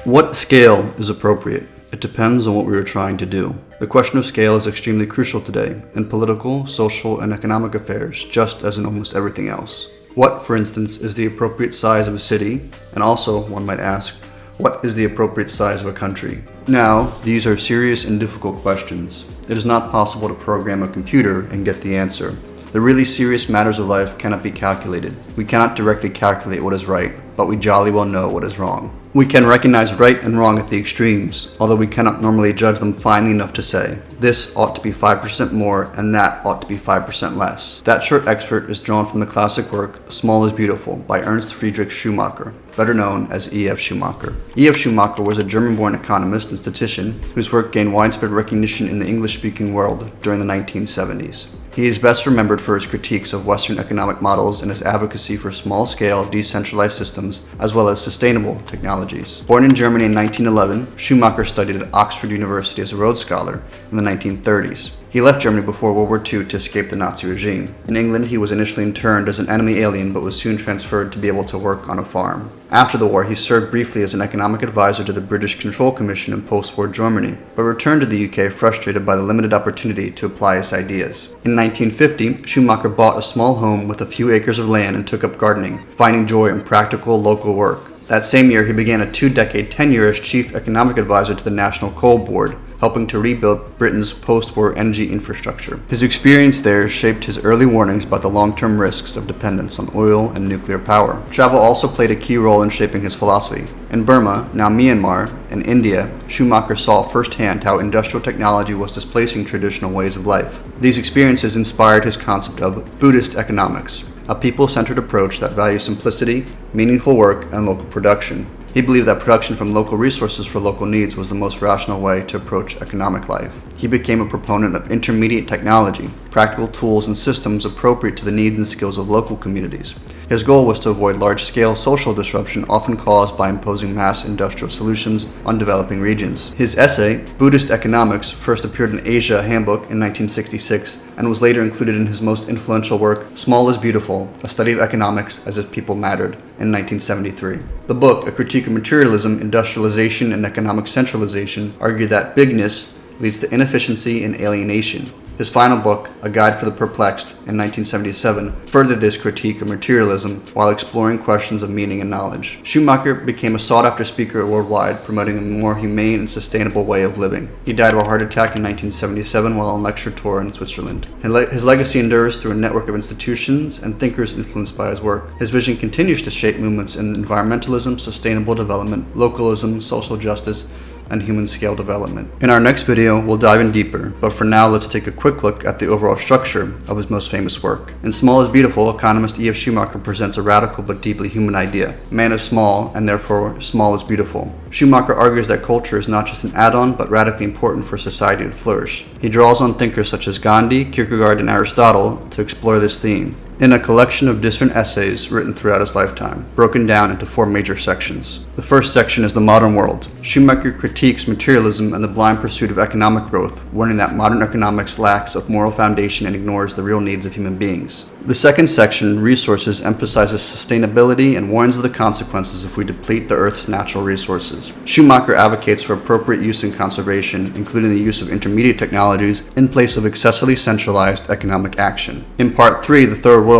What scale is appropriate? It depends on what we are trying to do. The question of scale is extremely crucial today in political, social, and economic affairs, just as in almost everything else. What, for instance, is the appropriate size of a city? And also, one might ask, what is the appropriate size of a country? Now, these are serious and difficult questions. It is not possible to program a computer and get the answer. The really serious matters of life cannot be calculated. We cannot directly calculate what is right, but we jolly well know what is wrong. We can recognize right and wrong at the extremes, although we cannot normally judge them finely enough to say, this ought to be 5% more and that ought to be 5% less. That short excerpt is drawn from the classic work, Small is Beautiful, by Ernst Friedrich Schumacher, better known as E.F. Schumacher. E.F. Schumacher was a German-born economist and statistician whose work gained widespread recognition in the English-speaking world during the 1970s. He is best remembered for his critiques of Western economic models and his advocacy for small-scale, decentralized systems, as well as sustainable technologies. Born in Germany in 1911, Schumacher studied at Oxford University as a Rhodes Scholar in the 1930s. He left Germany before World War II to escape the Nazi regime. In England, he was initially interned as an enemy alien but was soon transferred to be able to work on a farm. After the war, he served briefly as an economic advisor to the British Control Commission in post-war Germany, but returned to the UK frustrated by the limited opportunity to apply his ideas. In 1950, Schumacher bought a small home with a few acres of land and took up gardening, finding joy in practical local work. That same year, he began a 2-decade tenure as chief economic advisor to the National Coal Board, helping to rebuild Britain's post-war energy infrastructure. His experience there shaped his early warnings about the long-term risks of dependence on oil and nuclear power. Travel also played a key role in shaping his philosophy. In Burma, now Myanmar, and India, Schumacher saw firsthand how industrial technology was displacing traditional ways of life. These experiences inspired his concept of Buddhist economics, a people-centered approach that values simplicity, meaningful work, and local production. He believed that production from local resources for local needs was the most rational way to approach economic life. He became a proponent of intermediate technology, practical tools and systems appropriate to the needs and skills of local communities. His goal was to avoid large-scale social disruption often caused by imposing mass industrial solutions on developing regions. His essay, Buddhist Economics, first appeared in Asia Handbook in 1966 and was later included in his most influential work, Small is Beautiful, A Study of Economics as if People Mattered, in 1973. The book, a critique of materialism, industrialization, and economic centralization, argued that bigness leads to inefficiency and alienation. His final book, A Guide for the Perplexed, in 1977, furthered this critique of materialism while exploring questions of meaning and knowledge. Schumacher became a sought-after speaker worldwide, promoting a more humane and sustainable way of living. He died of a heart attack in 1977 while on lecture tour in Switzerland. His legacy endures through a network of institutions and thinkers influenced by his work. His vision continues to shape movements in environmentalism, sustainable development, localism, social justice, and human scale development. In our next video, we'll dive in deeper, but for now, let's take a quick look at the overall structure of his most famous work. In Small is Beautiful, economist E.F. Schumacher presents a radical but deeply human idea. Man is small, and therefore small is beautiful. Schumacher argues that culture is not just an add-on, but radically important for society to flourish. He draws on thinkers such as Gandhi, Kierkegaard, and Aristotle to explore this theme in a collection of different essays written throughout his lifetime, broken down into 4 major sections. The first section is The Modern World. Schumacher critiques materialism and the blind pursuit of economic growth, warning that modern economics lacks a moral foundation and ignores the real needs of human beings. The second section, Resources, emphasizes sustainability and warns of the consequences if we deplete the Earth's natural resources. Schumacher advocates for appropriate use and conservation, including the use of intermediate technologies in place of excessively centralized economic action. In Part 3, The Third World,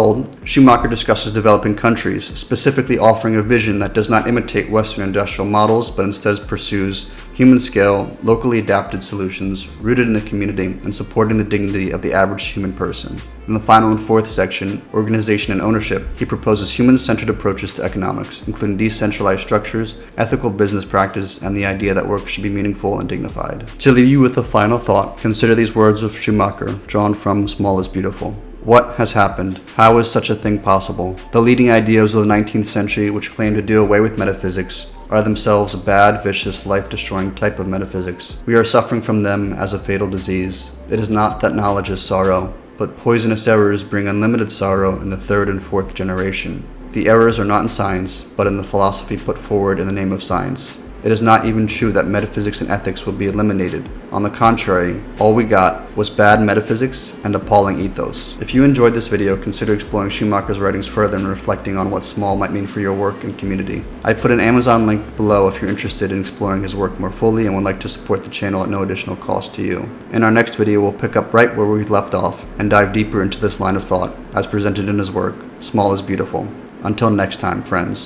Schumacher discusses developing countries, specifically offering a vision that does not imitate Western industrial models, but instead pursues human-scale, locally adapted solutions rooted in the community and supporting the dignity of the average human person. In the final and fourth section, Organization and Ownership, he proposes human-centered approaches to economics, including decentralized structures, ethical business practice, and the idea that work should be meaningful and dignified. To leave you with a final thought, consider these words of Schumacher, drawn from Small is Beautiful. What has happened? How is such a thing possible? The leading ideas of the 19th century, which claim to do away with metaphysics, are themselves a bad, vicious, life-destroying type of metaphysics. We are suffering from them as a fatal disease. It is not that knowledge is sorrow, but poisonous errors bring unlimited sorrow in the 3rd and 4th generation. The errors are not in science, but in the philosophy put forward in the name of science. It is not even true that metaphysics and ethics will be eliminated. On the contrary, all we got was bad metaphysics and appalling ethos. If you enjoyed this video, consider exploring Schumacher's writings further and reflecting on what small might mean for your work and community. I put an Amazon link below if you're interested in exploring his work more fully and would like to support the channel at no additional cost to you. In our next video, we'll pick up right where we left off and dive deeper into this line of thought as presented in his work, Small is Beautiful. Until next time, friends.